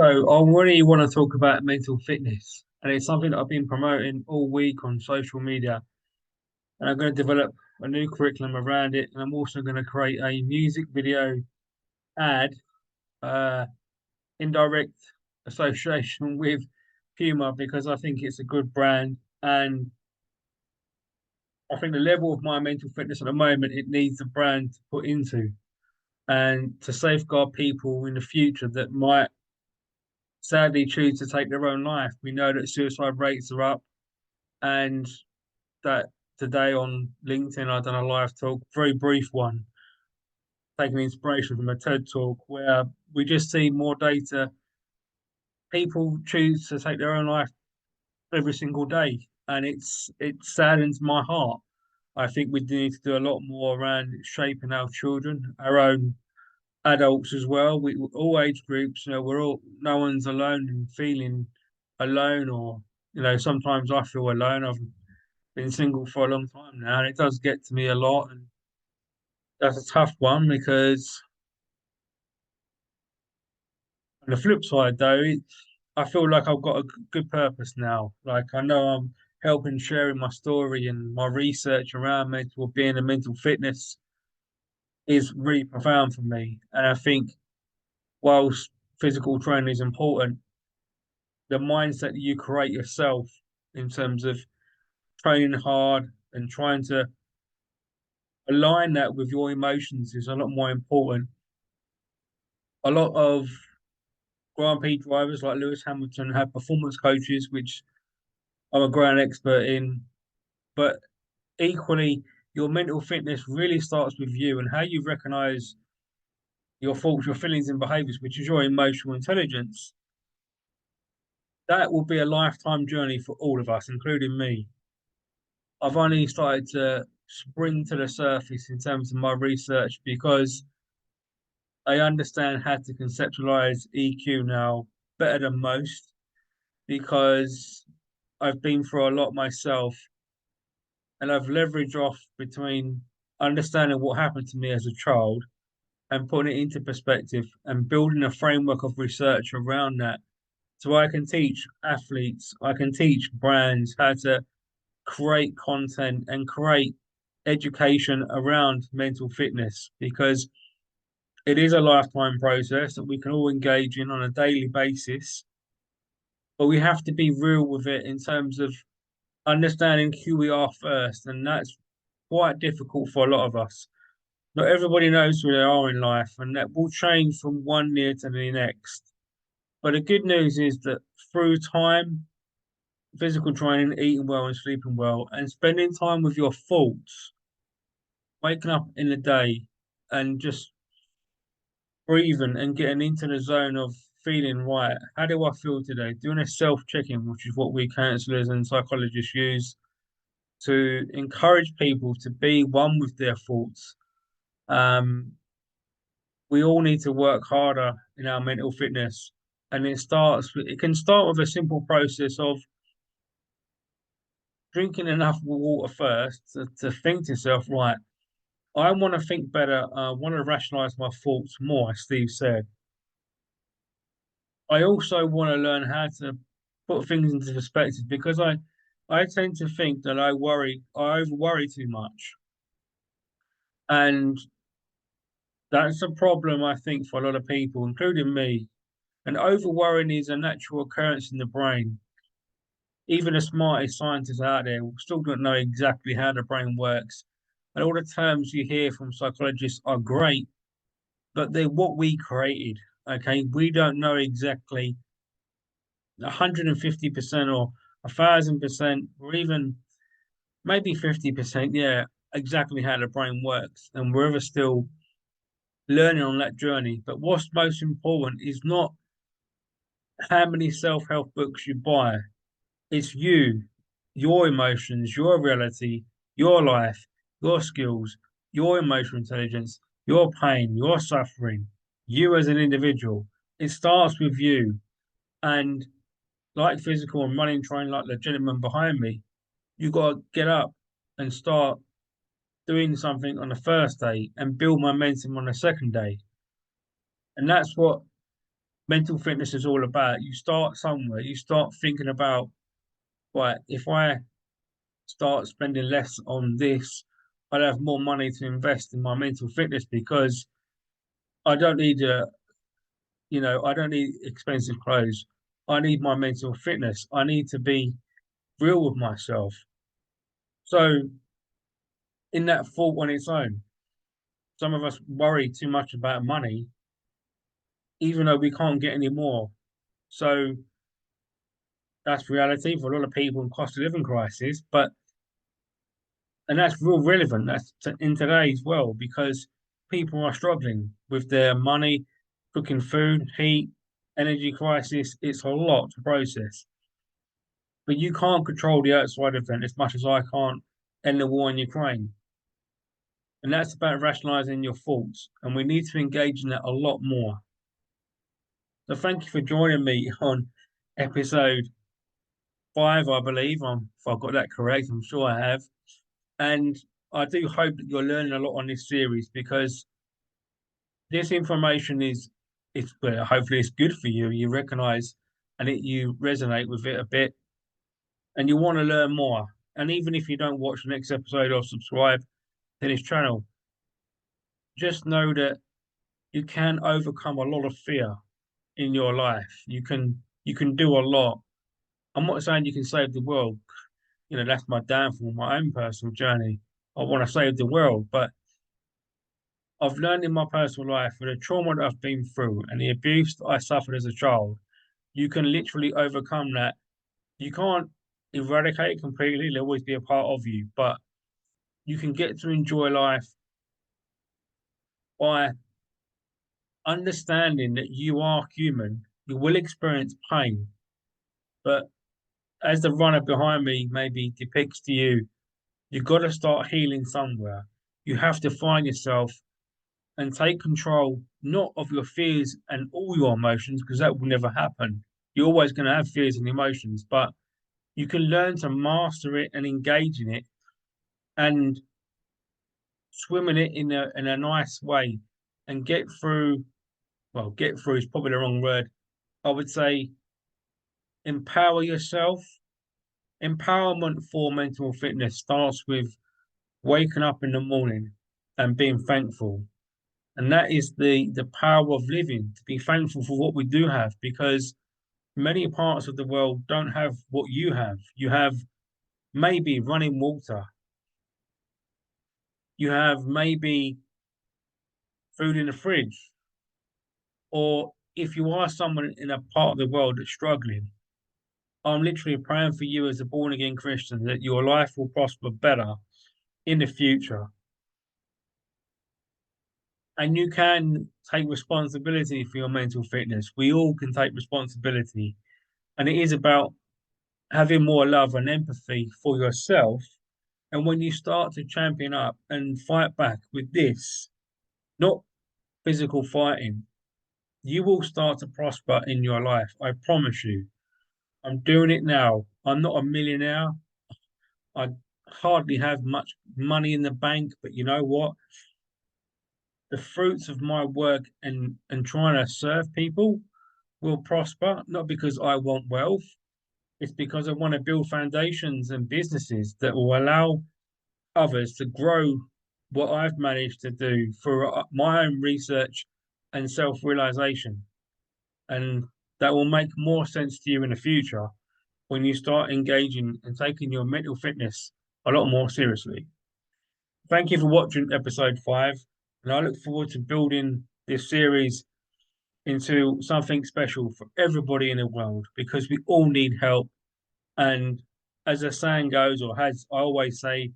So I really want to talk about mental fitness, and it's something that I've been promoting all week on social media. And I'm going to develop a new curriculum around it, and I'm also going to create a music video ad, uh, indirect association with Puma because I think it's a good brand, and I think the level of my mental fitness at the moment it needs a brand to put into and to safeguard people in the future that might sadly choose to take their own life. We know that suicide rates are up, and that today on LinkedIn, I done a live talk, very brief one, taking inspiration from a TED talk where we just see more data. People choose to take their own life every single day, and it saddens my heart. I think we need to do a lot more around shaping our children, our own adults as well. We all age groups, we're all no one's alone in feeling alone, or sometimes I feel alone. I've been single for a long time now, and it does get to me a lot. And that's a tough one because on the flip side, though, I feel like I've got a good purpose now. Like I know I'm helping sharing my story and my research around mental being and mental fitness is really profound for me. And I think whilst physical training is important, the mindset that you create yourself in terms of training hard and trying to align that with your emotions is a lot more important. A lot of Grand Prix drivers like Lewis Hamilton have performance coaches, which I'm a grand expert in. But equally, your mental fitness really starts with you and how you recognize your thoughts, your feelings, and behaviors, which is your emotional intelligence. That will be a lifetime journey for all of us, including me. I've only started to spring to the surface in terms of my research because I understand how to conceptualize EQ now better than most because I've been through a lot myself, and I've leveraged off between understanding what happened to me as a child and putting it into perspective and building a framework of research around that. So I can teach athletes, I can teach brands how to create content and create education around mental fitness because it is a lifetime process that we can all engage in on a daily basis. But we have to be real with it in terms of understanding who we are first. And that's quite difficult for a lot of us. Not everybody knows who they are in life, and that will change from one year to the next. But the good news is that through time, physical training, eating well and sleeping well, and spending time with your thoughts, waking up in the day and just breathing and getting into the zone of feeling right. How do I feel today? Doing a self-checking, which is what we counselors and psychologists use to encourage people to be one with their thoughts. Um, we all need to work harder in our mental fitness. And it can start with a simple process of drinking enough water first to think to yourself, right, I want to think better. I want to rationalize my thoughts more, as Steve said. I also want to learn how to put things into perspective because I tend to think that I over worry too much. And that's a problem, I think, for a lot of people, including me. And over worrying is a natural occurrence in the brain. Even the smartest scientists out there still don't know exactly how the brain works. And all the terms you hear from psychologists are great, but they're what we created. Okay, we don't know exactly 150% or 1,000% or even maybe 50%, yeah, exactly how the brain works. And we're ever still learning on that journey. But what's most important is not how many self-help books you buy. It's you, your emotions, your reality, your life, your skills, your emotional intelligence, your pain, your suffering, you as an individual. It starts with you. And like physical and running train, like the gentleman behind me, you got to get up and start doing something on the first day and build momentum on the second day. And that's what mental fitness is all about. You start somewhere. You start thinking about, right, if I start spending less on this, I'd have more money to invest in my mental fitness because I don't need I don't need expensive clothes. I need my mental fitness. I need to be real with myself. So in that fault on its own, some of us worry too much about money, even though we can't get any more. So that's reality for a lot of people in cost of living crisis. And that's real relevant. In today's world because people are struggling with their money, cooking food, heat, energy crisis. It's a lot to process. But you can't control the outside event as much as I can't end the war in Ukraine. And that's about rationalizing your thoughts. And we need to engage in that a lot more. So thank you for joining me on episode 5, I believe. If I got that correct, I'm sure I have. And I do hope that you're learning a lot on this series because this information is well, hopefully it's good for you. You recognize and you resonate with it a bit and you want to learn more. And even if you don't watch the next episode or subscribe to this channel, just know that you can overcome a lot of fear in your life. You can do a lot. I'm not saying you can save the world. That's my downfall, my own personal journey. I want to save the world, but I've learned in my personal life with the trauma that I've been through and the abuse that I suffered as a child, you can literally overcome that. You can't eradicate it completely, there'll always be a part of you, but you can get to enjoy life by understanding that you are human. You will experience pain, but as the runner behind me maybe depicts to you, you've got to start healing somewhere. You have to find yourself and take control not of your fears and all your emotions, because that will never happen. You're always going to have fears and emotions, but you can learn to master it and engage in it and swim in it in a nice way and get through. Well, get through is probably the wrong word. I would say empower yourself. Empowerment for mental fitness starts with waking up in the morning and being thankful. And that is the power of living, to be thankful for what we do have, because many parts of the world don't have what you have. You have maybe running water. You have maybe food in the fridge. Or if you are someone in a part of the world that's struggling, I'm literally praying for you as a born again Christian that your life will prosper better in the future. And you can take responsibility for your mental fitness. We all can take responsibility. And it is about having more love and empathy for yourself. And when you start to champion up and fight back with this, not physical fighting, you will start to prosper in your life. I promise you. I'm doing it now. I'm not a millionaire. I hardly have much money in the bank, but you know what? The fruits of my work and trying to serve people will prosper, not because I want wealth. It's because I want to build foundations and businesses that will allow others to grow what I've managed to do through my own research and self-realization. And that will make more sense to you in the future when you start engaging and taking your mental fitness a lot more seriously. Thank you for watching episode 5, and I look forward to building this series into something special for everybody in the world because we all need help. And as the saying goes, or as I always say,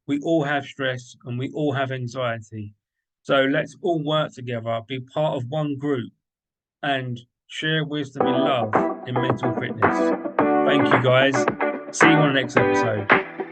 we all have stress and we all have anxiety. So let's all work together, be part of one group, and share wisdom and love in mental fitness. Thank you, guys. See you on the next episode.